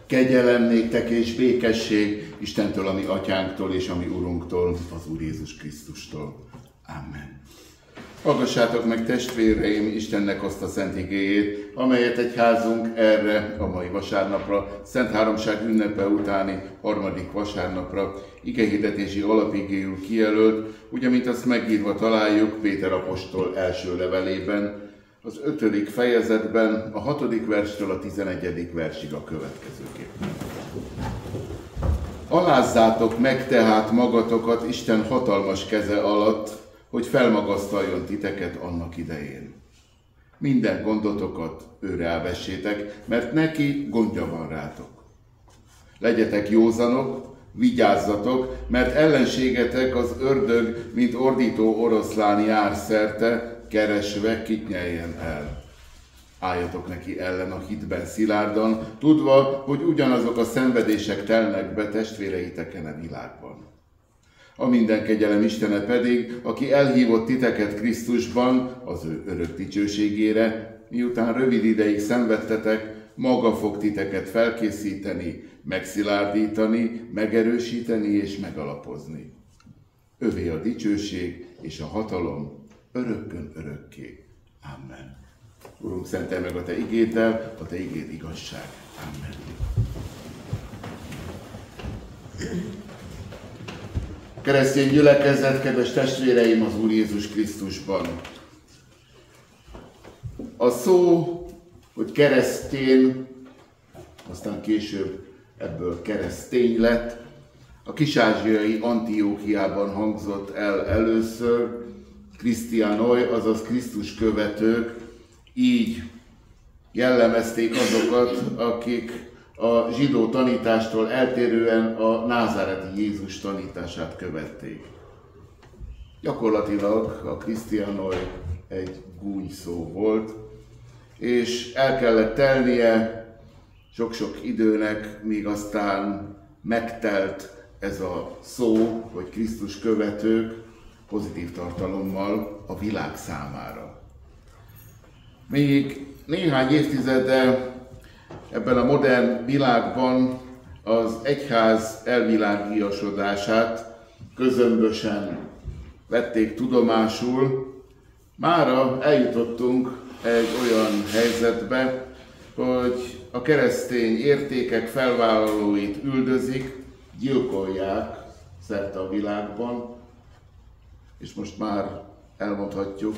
Kegyelem néktek és békesség Istentől, a mi atyánktól és a mi Urunktól, az Úr Jézus Krisztustól. Amen. Hallgassátok meg, testvéreim, Istennek azt a szent igéjét, amelyet egyházunk erre a mai vasárnapra, Szent Háromság ünnepe utáni harmadik vasárnapra igehirdetési alapigéül kijelölt, ugye, mint azt megírva találjuk Péter apostol első levelében, az 5. fejezetben, a 6. verstől a 11. versig a következőképpen. Alázzátok meg tehát magatokat Isten hatalmas keze alatt, hogy felmagasztaljon titeket annak idején. Minden gondotokat őre vessétek, mert neki gondja van rátok. Legyetek józanok, vigyázzatok, mert ellenségetek az ördög, mint ordító oroszlán jár szerte, keresve kit nyeljen el. Álljatok neki ellen a hitben szilárdan, tudva, hogy ugyanazok a szenvedések telnek be testvéreiteken a világban. A minden kegyelem Istene pedig, aki elhívott titeket Krisztusban, az ő örök dicsőségére, miután rövid ideig szenvedtetek, maga fog titeket felkészíteni, megszilárdítani, megerősíteni és megalapozni. Övé a dicsőség és a hatalom örökkön örökké. Amen. Urunk, szentelj meg a Te igéddel, a Te igéd igazság. Amen. Keresztény gyülekezet, kedves testvéreim az Úr Jézus Krisztusban. A szó, hogy keresztény, aztán később ebből keresztény lett, a kis-ázsiai Antiókiában hangzott el először, Krisztiánoi, azaz Krisztus követők, így jellemezték azokat, akik a zsidó tanítástól eltérően a názáreti Jézus tanítását követték. Gyakorlatilag a Krisztiánoi egy gúnyszó volt, és el kellett telnie sok-sok időnek, míg aztán megtelt ez a szó, hogy Krisztus követők, pozitív tartalommal a világ számára. Még néhány évtizede ebben a modern világban az egyház elvilágiasodását közömbösen vették tudomásul, mára eljutottunk egy olyan helyzetbe, hogy a keresztény értékek felvállalóit üldözik, gyilkolják szerte a világban, és most már elmondhatjuk,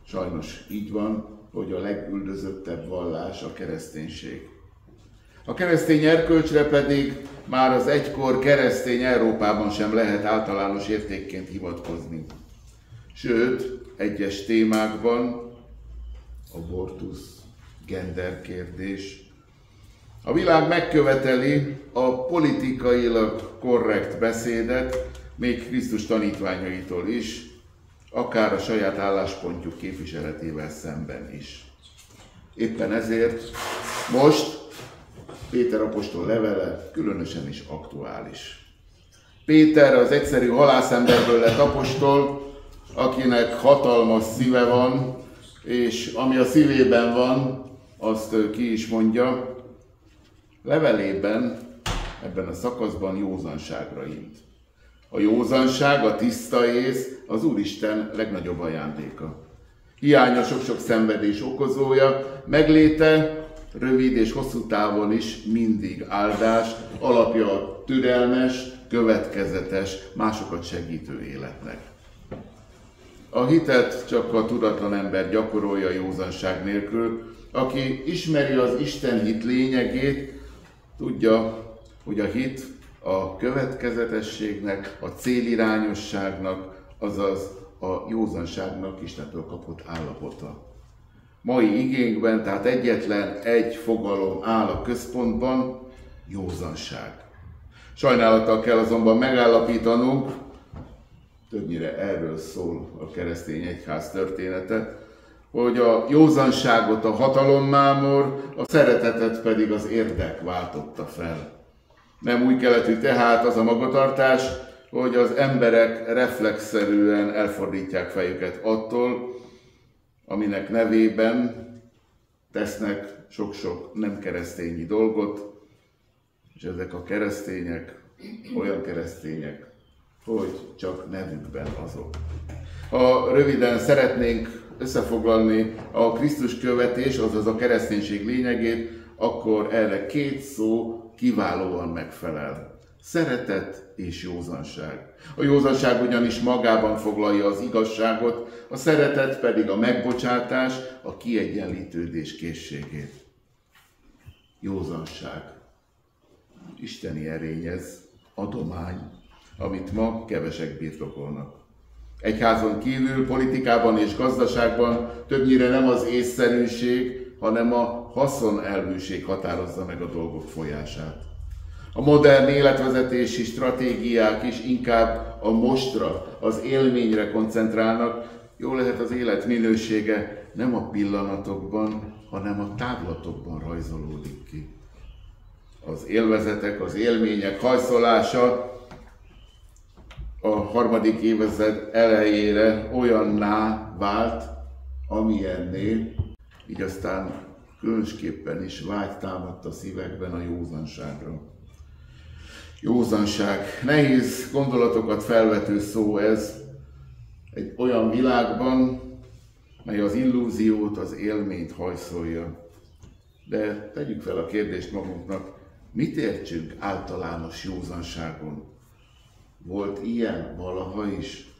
sajnos így van, hogy a legüldözöttebb vallás a kereszténység. A keresztény erkölcsre pedig már az egykor keresztény Európában sem lehet általános értékként hivatkozni. Sőt, egyes témákban, abortusz, genderkérdés, a világ megköveteli a politikailag korrekt beszédet, még Krisztus tanítványaitól is, akár a saját álláspontjuk képviseletével szemben is. Éppen ezért most Péter apostol levele különösen is aktuális. Péter az egyszerű halászemberből lett apostol, akinek hatalmas szíve van, és ami a szívében van, azt ki is mondja. Levelében, ebben a szakaszban józanságra int. A józanság, a tiszta ész az Úristen legnagyobb ajándéka. Hiánya sok-sok szenvedés okozója, megléte rövid és hosszú távon is mindig áldás, alapja a türelmes, következetes, másokat segítő életnek. A hitet csak a tudatlan ember gyakorolja józanság nélkül, aki ismeri az Isten hit lényegét, tudja, hogy a hit a következetességnek, a célirányosságnak, azaz a józanságnak Istentől kapott állapota. Mai igénkben tehát egyetlen egy fogalom áll a központban, józanság. Sajnálattal kell azonban megállapítanunk, többnyire erről szól a keresztény egyház története, hogy a józanságot a hatalommámor, a szeretetet pedig az érdek váltotta fel. Nem új keletű tehát az a magatartás, hogy az emberek reflexzerűen elfordítják fejüket attól, aminek nevében tesznek sok-sok nem keresztényi dolgot, És ezek a keresztények olyan keresztények, hogy csak nevükben azok. Ha röviden szeretnénk összefoglalni a Krisztus követés, azaz a kereszténység lényegét, akkor erre két szó kiválóan megfelel. Szeretet és józanság. A józanság ugyanis magában foglalja az igazságot, a szeretet pedig a megbocsátás, a kiegyenlítődés készségét. Józanság. Isteni erény ez, adomány, amit ma kevesek birtokolnak. Egyházon kívül, politikában és gazdaságban többnyire nem az észszerűség, hanem a haszonelvűség határozza meg a dolgok folyását. A modern életvezetési stratégiák is inkább a mostra, az élményre koncentrálnak. Jól lehet, az élet minősége nem a pillanatokban, hanem a távlatokban rajzolódik ki. Az élvezetek, az élmények hajszolása a harmadik évezred elejére olyanná vált, amilyenné, így aztán különösképpen is vágy támadt a szívekben a józanságra. Józanság. Nehéz gondolatokat felvető szó ez egy olyan világban, mely az illúziót, az élményt hajszolja. De tegyük fel a kérdést magunknak, mit értsünk általános józanságon? Volt ilyen valaha is?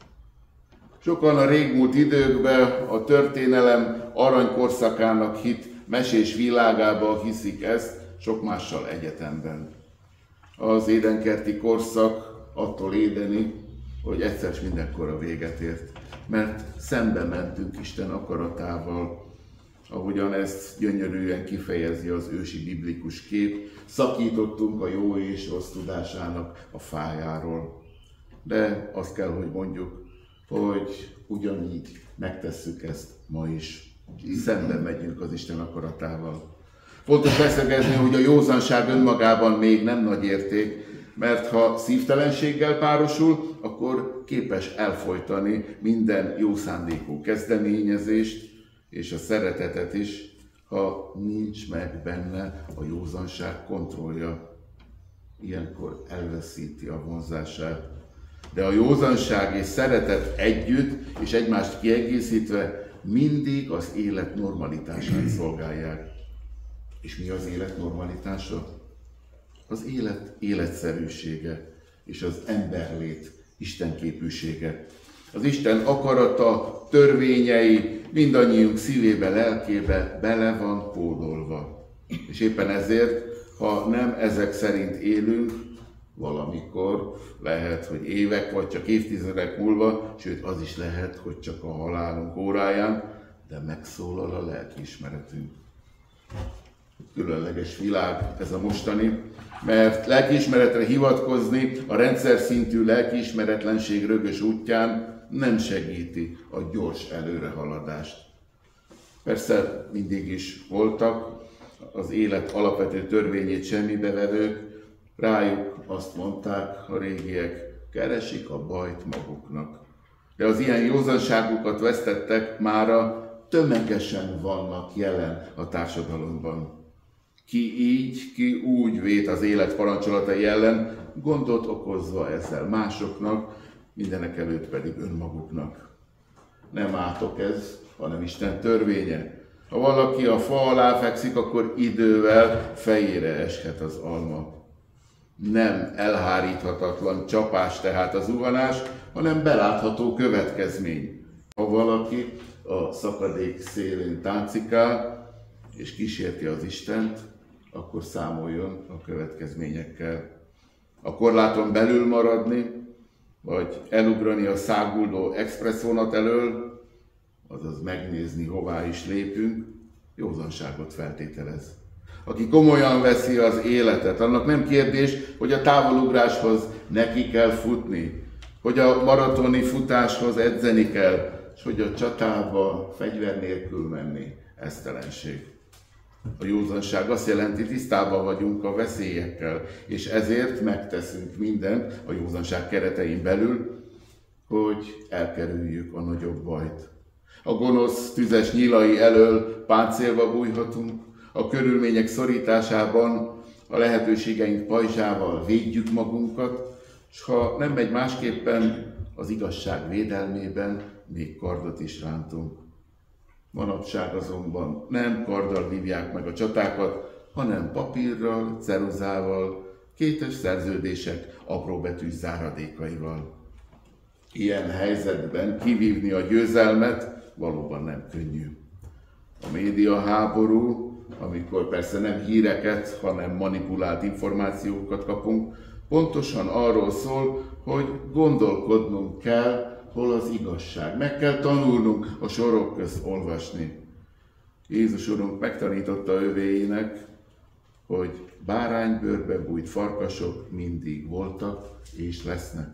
Sokan a régmúlt időkben a történelem aranykorszakának hit mesés világába hiszik ezt, sok mással egyetemben. Az édenkerti korszak attól édeni, hogy egyszer s mindenkorra véget ért, mert szembe mentünk Isten akaratával, ahogyan ezt gyönyörűen kifejezi az ősi biblikus kép, szakítottunk a jó és rossz tudásának a fájáról. De azt kell, hogy mondjuk, hogy ugyanígy megtesszük ezt ma is. Szembe megyünk az Isten akaratával. Fontos leszögezni, hogy a józanság önmagában még nem nagy érték, mert ha szívtelenséggel párosul, akkor képes elfojtani minden jó szándékú kezdeményezést, és a szeretetet is, ha nincs meg benne a józanság kontrollja. Ilyenkor elveszíti a vonzását. De a józanság és szeretet együtt és egymást kiegészítve mindig az élet normalitását szolgálják. És mi az élet normalitása? Az élet életszerűsége és az emberlét istenképűsége. Az Isten akarata, törvényei mindannyiunk szívébe, lelkébe bele van kódolva. És éppen ezért, ha nem ezek szerint élünk, valamikor lehet, hogy évek vagy csak évtizedek múlva, sőt az is lehet, hogy csak a halálunk óráján, de megszólal a lelkiismeretünk. Különleges világ ez a mostani, mert lelkiismeretre hivatkozni a rendszer szintű lelkiismeretlenség rögös útján nem segíti a gyors előrehaladást. Persze mindig is voltak az élet alapvető törvényét semmibevevők, rájuk azt mondták a régiek, keresik a bajt maguknak. De az ilyen józanságukat vesztettek mára tömegesen vannak jelen a társadalomban. Ki így, ki úgy vét az élet parancsolatai ellen, gondot okozva ezzel másoknak, mindenekelőtt pedig önmaguknak. Nem átok ez, hanem Isten törvénye. Ha valaki a fa alá fekszik, akkor idővel fejére eshet az alma. Nem elháríthatatlan csapás tehát a zuhanás, hanem belátható következmény. Ha valaki a szakadék szélén táncikál, és kísérti az Istent, akkor számoljon a következményekkel. A korláton belül maradni, vagy elugrani a száguldó expresszvonat elől, azaz megnézni, hová is lépünk, józanságot feltételez. Aki komolyan veszi az életet, annak nem kérdés, hogy a távolugráshoz neki kell futni, hogy a maratoni futáshoz edzeni kell, és hogy a csatába fegyver nélkül menni, esztelenség. A józanság azt jelenti, tisztában vagyunk a veszélyekkel, és ezért megteszünk mindent a józanság keretein belül, hogy elkerüljük a nagyobb bajt. A gonosz tüzes nyílai elől páncélba bújhatunk, a körülmények szorításában a lehetőségeink pajzsával védjük magunkat, és ha nem megy másképpen, az igazság védelmében még kardot is rántunk. Manapság azonban nem karddal vívják meg a csatákat, hanem papírral, ceruzával, kétes szerződések apróbetűs záradékaival. Ilyen helyzetben kivívni a győzelmet valóban nem könnyű. A médiaháború, amikor persze nem híreket, hanem manipulált információkat kapunk, pontosan arról szól, hogy gondolkodnunk kell, hol az igazság. Meg kell tanulnunk a sorok közt olvasni. Jézus Urunk megtanította övéinek, hogy báránybőrbe bújt farkasok mindig voltak és lesznek.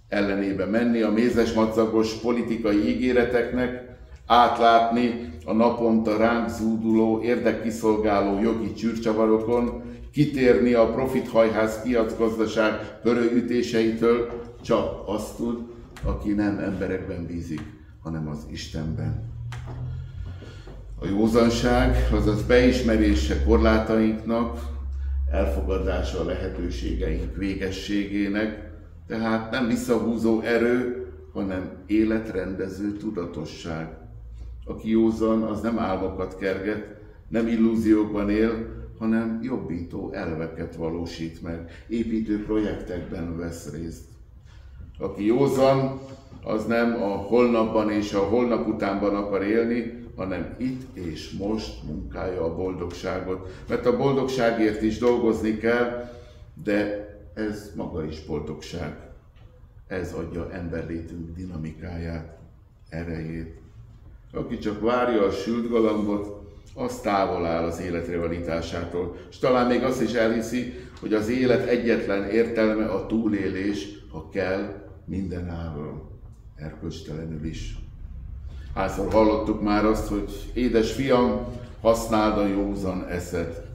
Ellenébe menni a mézesmadzagos politikai ígéreteknek, átlátni a naponta ránk zúduló, érdekkiszolgáló jogi csűrcsavarokon, kitérni a profithajház piacgazdaság pörőütéseitől, csak azt tud, aki nem emberekben bízik, hanem az Istenben. A józanság, azaz beismerése korlátainknak, elfogadása a lehetőségeink végességének, tehát nem visszahúzó erő, hanem életrendező tudatosság. Aki józan, az nem álmokat kerget, nem illúziókban él, hanem jobbító elveket valósít meg, építő projektekben vesz részt. Aki józan, az nem a holnapban és a holnap utánban akar élni, hanem itt és most munkálja a boldogságot. Mert a boldogságért is dolgozni kell, de ez maga is boldogság. Ez adja emberlétünk dinamikáját, erejét. Aki csak várja a sült galambot, az távol áll az élet realitásától, és talán még azt is elhiszi, hogy az élet egyetlen értelme a túlélés, ha kell, minden áron, erkölcstelenül is. Hányszor hallottuk már azt, hogy édes fiam, használd a józan eszed.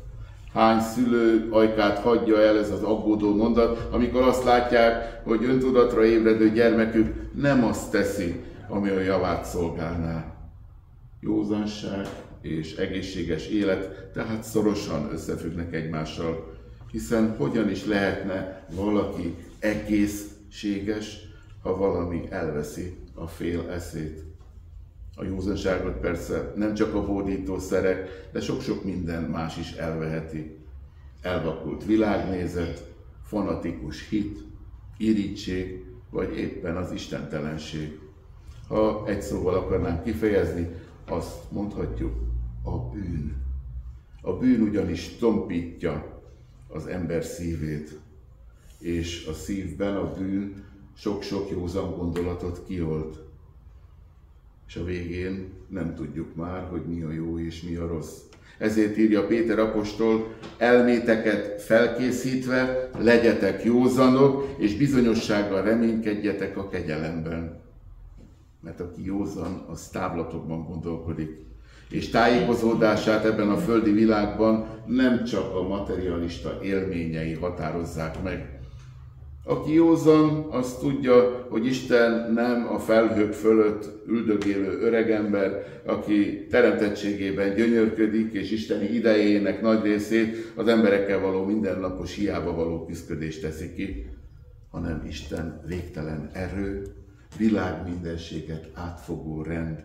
Hány szülő ajkát hagyja el ez az aggódó mondat, amikor azt látják, hogy öntudatra ébredő gyermekük nem azt teszi, ami a javát szolgálná. Józanság és egészséges élet tehát szorosan összefüggnek egymással, hiszen hogyan is lehetne valaki egészséges, ha valami elveszi a fél eszét. A józanságot persze nem csak a hódítószerek, de sok-sok minden más is elveheti. Elvakult világnézet, fanatikus hit, irigység, vagy éppen az istentelenség. Ha egy szóval akarnánk kifejezni, azt mondhatjuk, a bűn. A bűn ugyanis tompítja az ember szívét, és a szívben a bűn sok-sok józan gondolatot kiolt. És a végén nem tudjuk már, hogy mi a jó és mi a rossz. Ezért írja Péter apostol, elméteket felkészítve, legyetek józanok, és bizonyossággal reménykedjetek a kegyelemben. Mert aki józan, az távlatokban gondolkodik. És tájékozódását ebben a földi világban nem csak a materialista élményei határozzák meg. Aki józan, az tudja, hogy Isten nem a felhők fölött üldögélő öregember, aki teremtettségében gyönyörködik, és isteni idejének nagy részét az emberekkel való mindennapos hiába való küszködést teszi ki, hanem Isten végtelen erő, világmindenséget átfogó rend.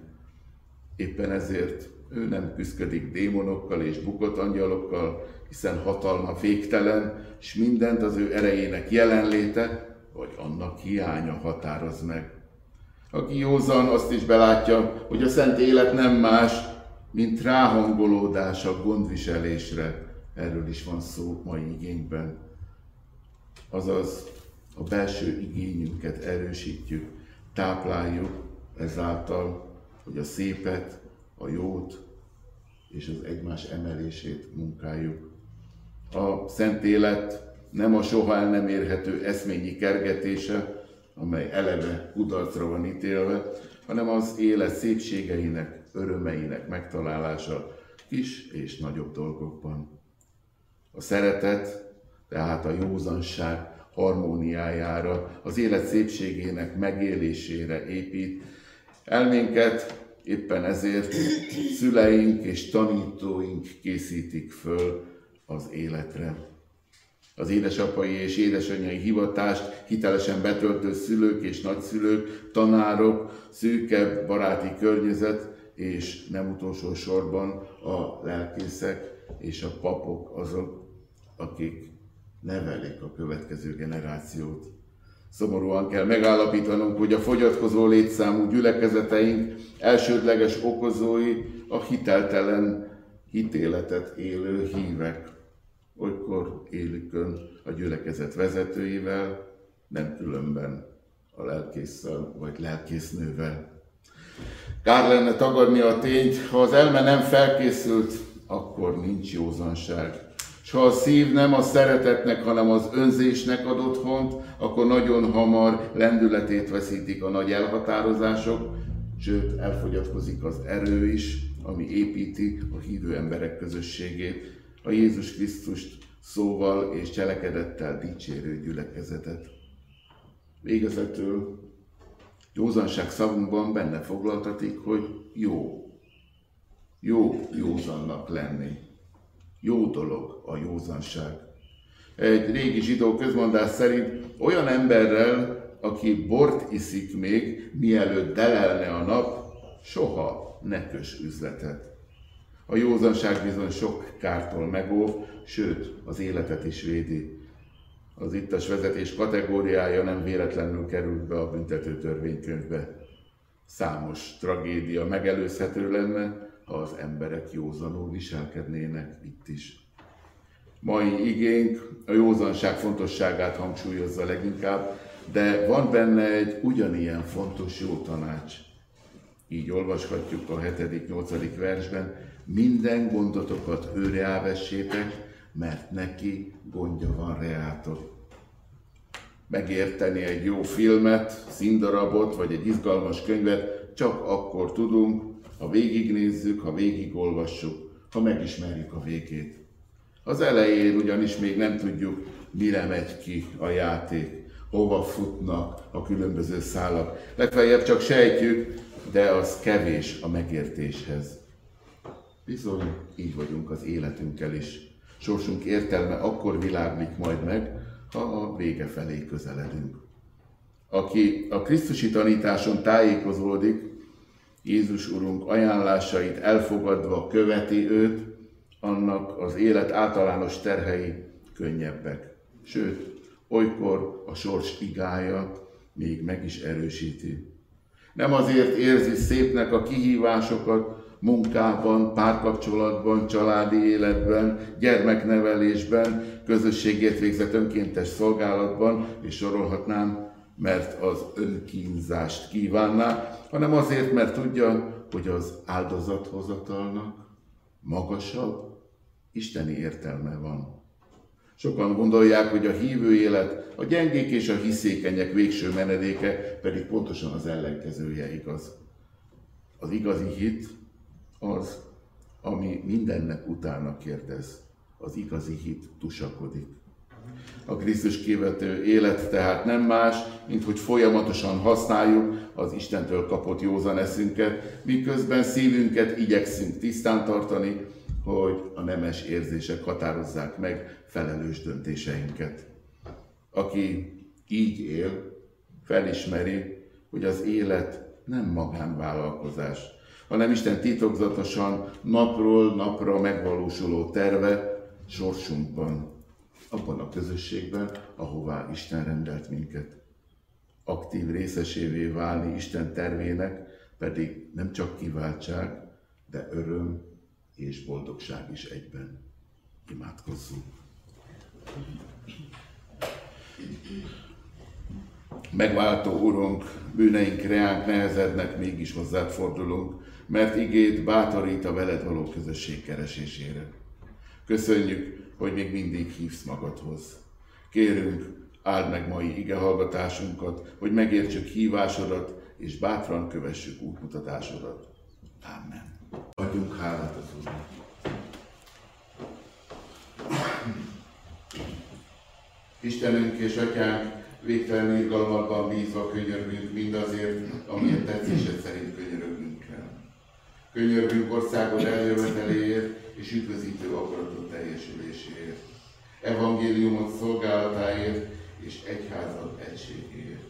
Éppen ezért ő nem küszködik démonokkal és bukott angyalokkal, hiszen hatalma végtelen, és mindent az ő erejének jelenléte, vagy annak hiánya határoz meg. Aki józan, azt is belátja, hogy a szent élet nem más, mint ráhangolódás a gondviselésre. Erről is van szó mai igényben. Azaz a belső igényünket erősítjük, tápláljuk ezáltal, hogy a szépet, a jót és az egymás emelését munkáljuk. A szent élet nem a soha el nem érhető eszményi kergetése, amely eleve kudarcra van ítélve, hanem az élet szépségeinek, örömeinek megtalálása kis és nagyobb dolgokban. A szeretet, tehát a józanság harmóniájára, az élet szépségének megélésére épít. Elménket éppen ezért szüleink és tanítóink készítik föl az életre. Az édesapai és édesanyai hivatást hitelesen betöltő szülők és nagyszülők, tanárok, szűkebb baráti környezet, és nem utolsó sorban a lelkészek és a papok azok, akik nevelik a következő generációt. Szomorúan kell megállapítanunk, hogy a fogyatkozó létszámú gyülekezeteink elsődleges okozói a hiteltelen hitéletet élő hívek. Olykor élükön a gyülekezet vezetőivel, nem különben a lelkésszel vagy lelkésznővel. Kár lenne tagadni a tényt, ha az elme nem felkészült, akkor nincs józanság. És ha a szív nem a szeretetnek, hanem az önzésnek ad otthont, akkor nagyon hamar lendületét veszítik a nagy elhatározások, sőt elfogyatkozik az erő is, ami építi a hívő emberek közösségét, a Jézus Krisztust szóval és cselekedettel dicsérő gyülekezetet. Végezetül józanság szavunkban benne foglaltatik, hogy jó józannak lenni. Jó dolog a józanság. Egy régi zsidó közmondás szerint olyan emberrel, aki bort iszik még, mielőtt delelne a nap, soha ne köss üzletet. A józanság bizony sok kártól megóv, sőt, az életet is védi. Az ittas vezetés kategóriája nem véletlenül került be a büntető törvénykönyvbe. Számos tragédia megelőzhető lenne, ha az emberek józanul viselkednének itt is. Mai igénk a józanság fontosságát hangsúlyozza leginkább, de van benne egy ugyanilyen fontos jó tanács. Így olvashatjuk a 7.-8. versben, minden gondotokat őre vessétek, mert neki gondja van reátok. Megérteni egy jó filmet, színdarabot vagy egy izgalmas könyvet csak akkor tudunk, ha végignézzük, ha végigolvassuk, ha megismerjük a végét. Az elején ugyanis még nem tudjuk, mire megy ki a játék, hova futnak a különböző szálak. Legfeljebb csak sejtjük, de az kevés a megértéshez. Bizony, így vagyunk az életünkkel is. Sorsunk értelme akkor világlik majd meg, ha a vége felé közeledünk. Aki a krisztusi tanításon tájékozódik, Jézus Urunk ajánlásait elfogadva követi őt, annak az élet általános terhei könnyebbek. Sőt, olykor a sors igája még meg is erősíti. Nem azért érzi szépnek a kihívásokat, munkában, párkapcsolatban, családi életben, gyermeknevelésben, közösségért végzett önkéntes szolgálatban, és sorolhatnám, mert az önkínzást kívánná, hanem azért, mert tudja, hogy az áldozathozatalnak magasabb, isteni értelme van. Sokan gondolják, hogy a hívő élet, a gyengék és a hiszékenyek végső menedéke, pedig pontosan az ellenkezője igaz. Az igazi hit az, ami mindennek utána kérdez. Az igazi hit tusakodik. A Krisztus követő élet tehát nem más, mint hogy folyamatosan használjuk az Istentől kapott józan eszünket, miközben szívünket igyekszünk tisztán tartani, hogy a nemes érzések határozzák meg felelős döntéseinket. Aki így él, felismeri, hogy az élet nem magánvállalkozás, hanem Isten titokzatosan napról napra megvalósuló terve sorsunkban, abban a közösségben, ahová Isten rendelt minket. Aktív részesévé válni Isten tervének pedig nem csak kiváltság, de öröm és boldogság is egyben. Imádkozzunk! Megváltó Urunk, bűneink reánk nehezednek, mégis hozzád fordulunk, mert igéd bátorít a veled való közösség keresésére. Köszönjük, hogy még mindig hívsz magadhoz. Kérünk, áld meg mai igehallgatásunkat, hogy megértsük hívásodat, és bátran kövessük útmutatásodat. Amen. Adjunk hálát az Úrnak. Istenünk és Atyánk, végtelen irgalmadban bízva könyörgünk mindazért, amilyen tetszésed szerint könyörögünk el. Könyörgünk országod eljöveteléért és üdvözítő akaratot teljesüléséért, evangéliumot szolgálatáért és egyházad egységéért.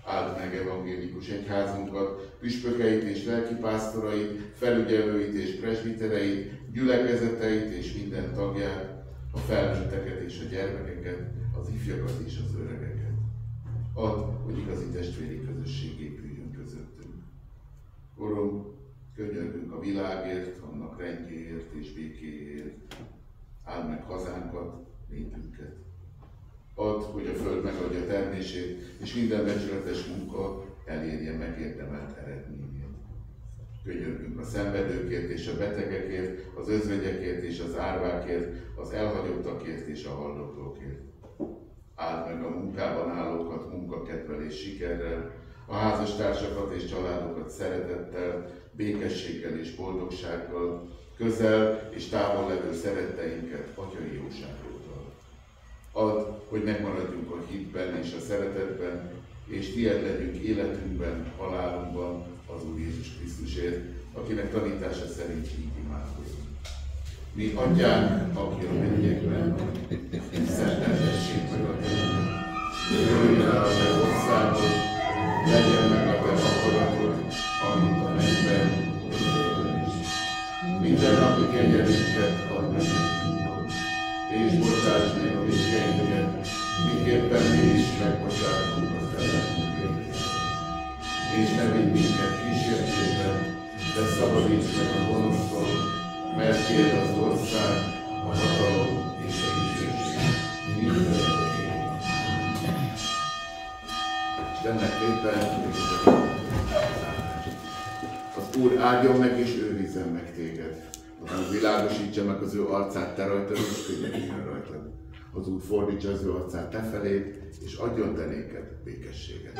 Áld meg evangélikus egyházunkat, püspökeit és lelkipásztorait, felügyelőit és presbitereit, gyülekezeteit és minden tagját, a felnőtteket és a gyermekeket, az ifjakat és az öregeket. Add, hogy igazi testvéri közösség épüljön közöttünk. Uram, könyörgünk a világért, annak rendjéért és békéért. Áld meg hazánkat, népünket. Add, hogy a föld megadja termését, és minden becsületes munka elérje megérdemelt eredményét. Könyörgünk a szenvedőkért és a betegekért, az özvegyekért és az árvákért, az elhagyottakért és a hallgatókért. Áld meg a munkában állókat munkakedvel és sikerrel, a házastársakat és családokat szeretettel, békességgel és boldogsággal, közel és távol levő szeretteinket atyai jóságoddal. Add, hogy megmaradjunk a hitben és a szeretetben, és tiéd legyünk életünkben, halálunkban az Úr Jézus Krisztusért, akinek tanítása szerint így imádkozunk. Mi atyánk, aki a mennyekben van, szenteltessék meg a te neved. Jöjjön el a te országod, legyen meg a te akaratod, amint a mennyben, úgy a földön is. Minden napi kenyerünket add meg nekünk, és bocsáss meg a vétkeinket, miképpen mi is megbocsátunk az ellenségünkért. És ne vigy minket kísértésbe, de szabadíts meg a gonosztól, mert tiéd az ország, a hatalom és a dicsőség mindörökké. Istennek népen, az Úr áldjon meg és őrizzen meg téged. Az Úr világosítsa meg az ő arcát te rajtad, és könyörüljön rajtad. Az Úr fordítsa az ő arcát te feléd, és adjon te néked békességet.